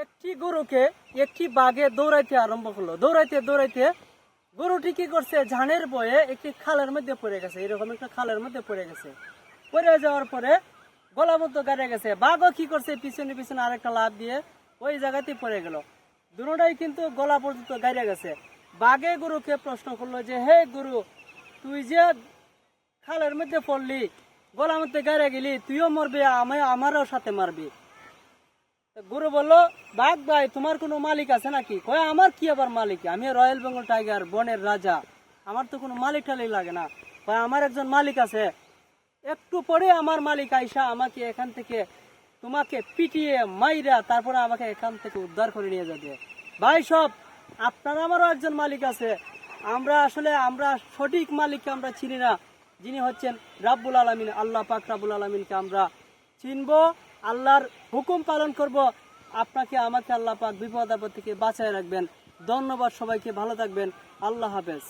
একটি গরুকে একটি বাঘে দৌড়াইতে আরম্ভ করলো। দৌড়াইতে দৌড়াইতে গরুটি কি করছে, ঝানের বয়ে একটি খালের মধ্যে পড়ে গেছে। এরকম একটা খালের মধ্যে পড়ে গেছে। পড়ে যাওয়ার পরে গলা মতো গাড়ে গেছে। বাঘও কি করছে, পিছনে পিছনে আরেকটা লাফ দিয়ে ওই জায়গাতেই পড়ে গেল। দুটোটাই কিন্তু গলা পর্যন্ত গাড়ে গেছে। বাঘে গরুকে প্রশ্ন করলো যে, হে গরু, তুই যে খালের মধ্যে পড়লি, গলা মধ্যে গাড়ে গেলি, তুইও মরবি, আমারও সাথে মারবি। গরু বললো, বাঘ ভাই, তোমার কোনো মালিক আছে নাকি? কয়, আমার কি আবার মালিক, আমি রয়্যাল বেঙ্গল টাইগার, বনের রাজা, আমার তো কোনো মালিক টালিক লাগে না। কয়, আমার একজন মালিক আছে, একটু পরে আমার মালিক আইসা আমাকে এখান থেকে তোমাকে পিটিয়ে মাইরা তারপরে আমাকে এখান থেকে উদ্ধার করে নিয়ে যাবে। ভাই সব, আপনার আমারও একজন মালিক আছে, আমরা সঠিক মালিককে আমরা চিনি না, যিনি হচ্ছেন রাব্বুল আলামিন, আল্লাহ পাক রাব্বুল আলামিনকে আমরা চিনবো, আল্লাহর হুকুম পালন করব। আপনাকে আমাকে আল্লাহ পাক বিপদ আপদ থেকে বাঁচায় রাখবেন। ধন্যবাদ সবাইকে, ভালো থাকবেন, আল্লাহ হাফেজ।